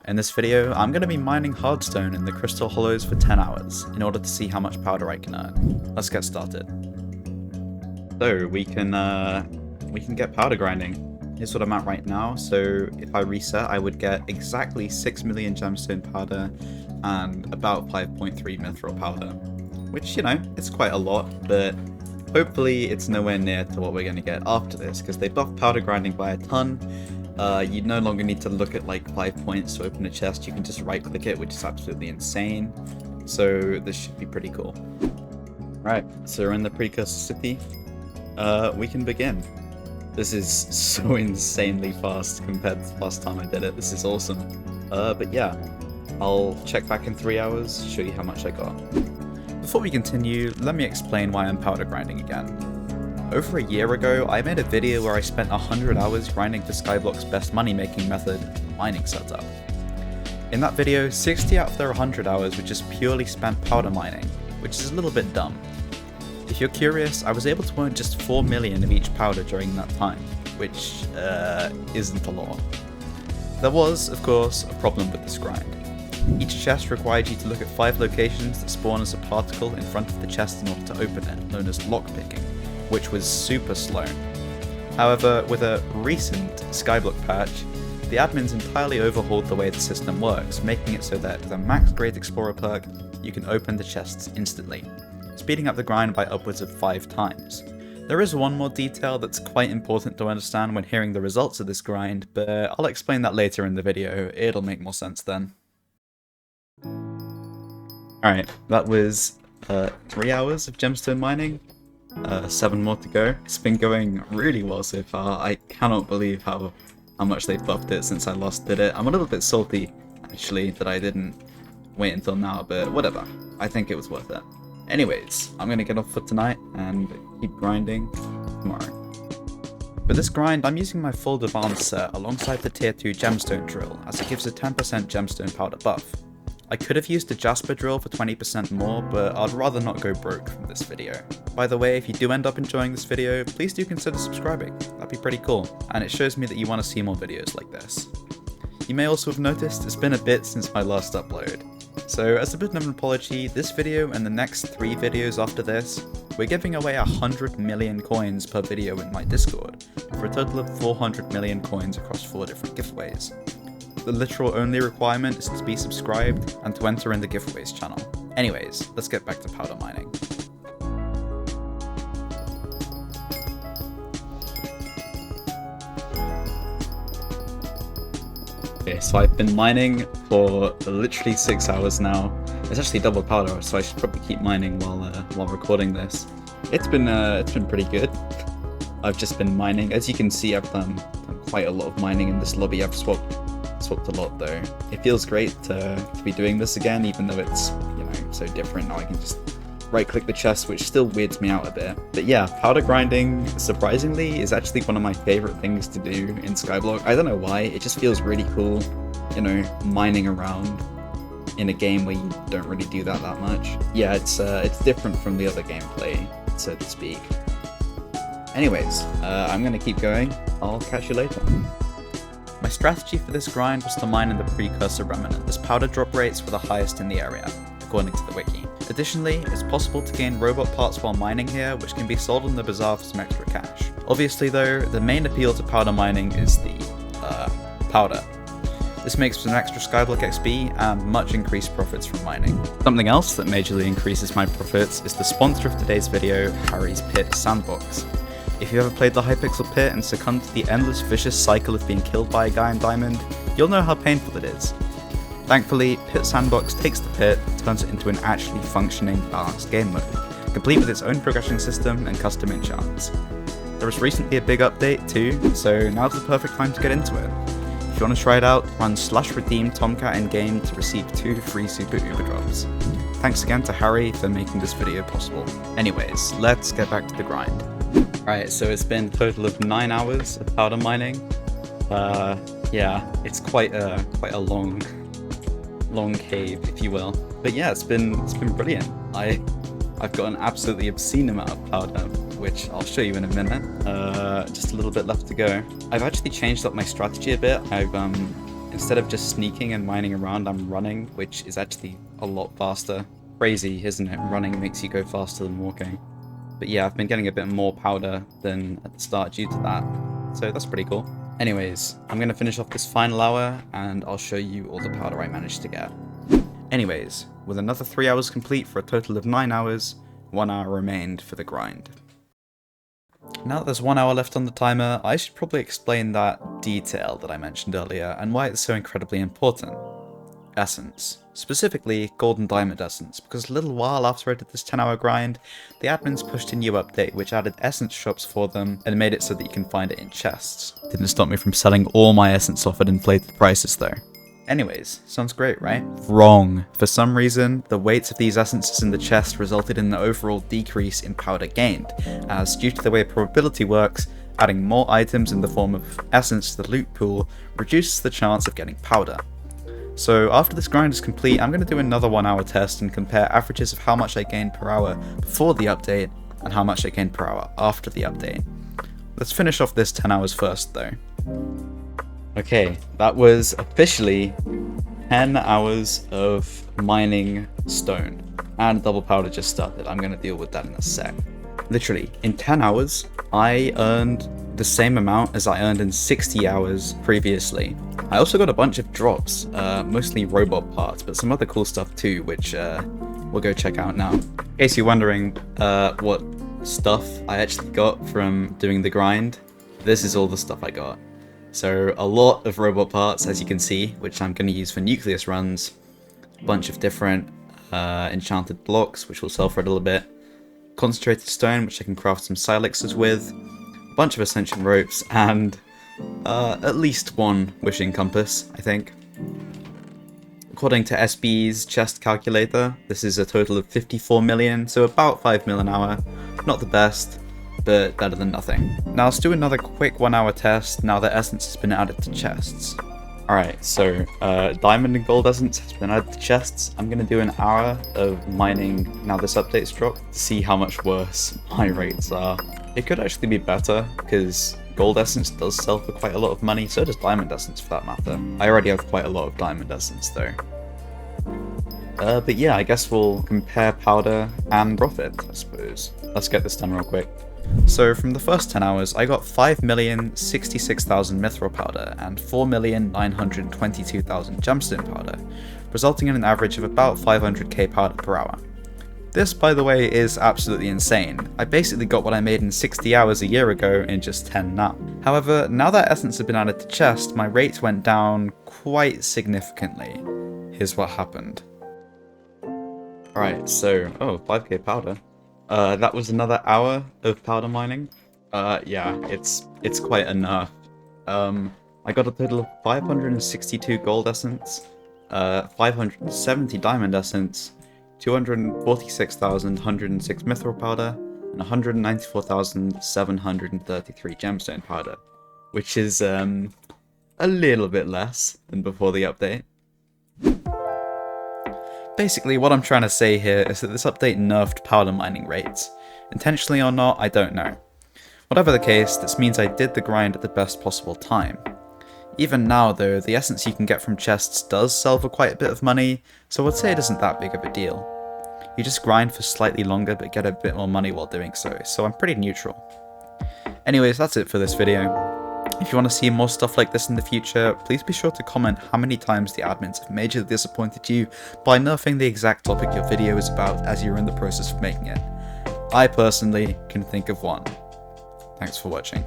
In this video, I'm going to be mining hardstone in the crystal hollows for 10 hours, in order to see how much powder I can earn. Let's get started. So, we can get powder grinding. Here's what I'm at right now, so if I reset, I would get exactly 6 million gemstone powder and about 5.3 mithril powder. Which, you know, it's quite a lot, but hopefully it's nowhere near to what we're going to get after this, because they buffed powder grinding by a ton. You no longer need to look at like 5 points to open a chest, you can just right click it, which is absolutely insane. So this should be pretty cool. Right, so we're in the precursor city. We can begin. This is so insanely fast compared to the last time I did it. This is awesome. But yeah, I'll check back in 3 hours, show you how much I got. Before we continue, let me explain why I'm powder grinding again. Over a year ago, I made a video where I spent 100 hours grinding for Skyblock's best money-making method, mining setup. In that video, 60 out of their 100 hours were just purely spent powder mining, which is a little bit dumb. If you're curious, I was able to earn just 4 million of each powder during that time, which isn't a lot. There was, of course, a problem with this grind. Each chest required you to look at 5 locations that spawn as a particle in front of the chest in order to open it, known as lockpicking, which was super slow. However, with a recent Skyblock patch, the admins entirely overhauled the way the system works, making it so that with a max grade explorer perk, you can open the chests instantly, speeding up the grind by upwards of 5 times. There is one more detail that's quite important to understand when hearing the results of this grind, but I'll explain that later in the video, it'll make more sense then. Alright, that was 3 hours of gemstone mining. 7 more to go. It's been going really well so far. I cannot believe how much they've buffed it since I last did it. I'm a little bit salty, actually, that I didn't wait until now, but whatever. I think it was worth it. Anyways, I'm going to get off for tonight and keep grinding tomorrow. For this grind, I'm using my full advanced set alongside the tier 2 gemstone drill, as it gives a 10% gemstone powder buff. I could have used the Jasper drill for 20% more, but I'd rather not go broke from this video. By the way, if you do end up enjoying this video, please do consider subscribing, that'd be pretty cool, and it shows me that you want to see more videos like this. You may also have noticed it's been a bit since my last upload. So as a bit of an apology, this video and the next 3 videos after this, we're giving away 100 million coins per video in my Discord, for a total of 400 million coins across 4 different giveaways. The literal only requirement is to be subscribed and to enter in the giveaways channel. Anyways, let's get back to powder mining. Okay, so I've been mining for literally 6 hours now. It's actually double powder, so I should probably keep mining while recording this. It's been pretty good. I've just been mining. As you can see, I've done quite a lot of mining in this lobby. I've swapped a lot though. It feels great to be doing this again, even though it's, you know, so different. Now I can just right click the chest, which still weirds me out a bit. But yeah, powder grinding, surprisingly, is actually one of my favorite things to do in Skyblock. I don't know why, it just feels really cool, you know, mining around in a game where you don't really do that much. Yeah, it's different from the other gameplay, so to speak. Anyways, I'm gonna keep going. I'll catch you later. My strategy for this grind was to mine in the precursor remnant, as powder drop rates were the highest in the area, according to the wiki. Additionally, it's possible to gain robot parts while mining here, which can be sold on the bazaar for some extra cash. Obviously though, the main appeal to powder mining is the powder. This makes for some extra Skyblock XP and much increased profits from mining. Something else that majorly increases my profits is the sponsor of today's video, Harry's Pit Sandbox. If you ever played the Hypixel Pit and succumbed to the endless vicious cycle of being killed by a guy in Diamond, you'll know how painful it is. Thankfully, Pit Sandbox takes the pit and turns it into an actually functioning, balanced game mode, complete with its own progression system and custom enchants. There was recently a big update too, so now's the perfect time to get into it. If you want to try it out, run /redeem Tomcat in game to receive 2 free super uber drops. Thanks again to Harry for making this video possible. Anyways, let's get back to the grind. Alright, so it's been a total of 9 hours of powder mining. Yeah, it's quite a long cave, if you will. But yeah, it's been brilliant. I've got an absolutely obscene amount of powder, which I'll show you in a minute. Just a little bit left to go. I've actually changed up my strategy a bit. I've instead of just sneaking and mining around, I'm running, which is actually a lot faster. Crazy, isn't it? Running makes you go faster than walking. But yeah, I've been getting a bit more powder than at the start due to that, so that's pretty cool. Anyways, I'm going to finish off this final hour, and I'll show you all the powder I managed to get. Anyways, with another 3 hours complete for a total of 9 hours, 1 hour remained for the grind. Now that there's 1 hour left on the timer, I should probably explain that detail that I mentioned earlier and why it's so incredibly important. Essence. Specifically, gold and diamond essence, because a little while after I did this 10-hour grind, the admins pushed a new update which added essence shops for them and made it so that you can find it in chests. Didn't stop me from selling all my essence off at inflated prices though. Anyways, sounds great, right? Wrong. For some reason, the weights of these essences in the chest resulted in the overall decrease in powder gained, as due to the way probability works, adding more items in the form of essence to the loot pool reduces the chance of getting powder. So after this grind is complete, I'm going to do another 1 hour test and compare averages of how much I gained per hour before the update and how much I gained per hour after the update. Let's finish off this 10 hours first though. Okay, that was officially 10 hours of mining stone, and double powder just started. I'm going to deal with that in a sec. Literally, in 10 hours, I earned the same amount as I earned in 60 hours previously. I also got a bunch of drops, mostly robot parts, but some other cool stuff too, which we'll go check out now. In case you're wondering what stuff I actually got from doing the grind, this is all the stuff I got. So a lot of robot parts, as you can see, which I'm going to use for nucleus runs, a bunch of different enchanted blocks, which will sell for a little bit, concentrated stone, which I can craft some silixes with, a bunch of ascension ropes, and at least one wishing compass, I think. According to SB's chest calculator, this is a total of 54 million, so about 5 mil an hour. Not the best, but better than nothing. Now let's do another quick 1 hour test now that essence has been added to chests. Alright, so diamond and gold essence has been added to chests. I'm going to do an hour of mining now this update's dropped to see how much worse my rates are. It could actually be better, because gold essence does sell for quite a lot of money, so does diamond essence for that matter. I already have quite a lot of diamond essence though. But yeah, I guess we'll compare powder and profit, I suppose. Let's get this done real quick. So from the first 10 hours, I got 5,066,000 mithril powder and 4,922,000 gemstone powder, resulting in an average of about 500k powder per hour. This, by the way, is absolutely insane. I basically got what I made in 60 hours a year ago in just 10 now. However, now that essence had been added to chest, my rate went down quite significantly. Here's what happened. Alright, so, 5k powder. That was another hour of powder mining. Yeah, it's quite enough. I got a total of 562 gold essence, 570 diamond essence, 246,106 mithril powder, and 194,733 gemstone powder, which is a little bit less than before the update. Basically, what I'm trying to say here is that this update nerfed powder mining rates. Intentionally or not, I don't know. Whatever the case, this means I did the grind at the best possible time. Even now though, the essence you can get from chests does sell for quite a bit of money, so I'd say it isn't that big of a deal. You just grind for slightly longer but get a bit more money while doing so I'm pretty neutral. Anyways, that's it for this video. If you want to see more stuff like this in the future, please be sure to comment how many times the admins have majorly disappointed you by nerfing the exact topic your video is about as you're in the process of making it. I personally can think of one. Thanks for watching.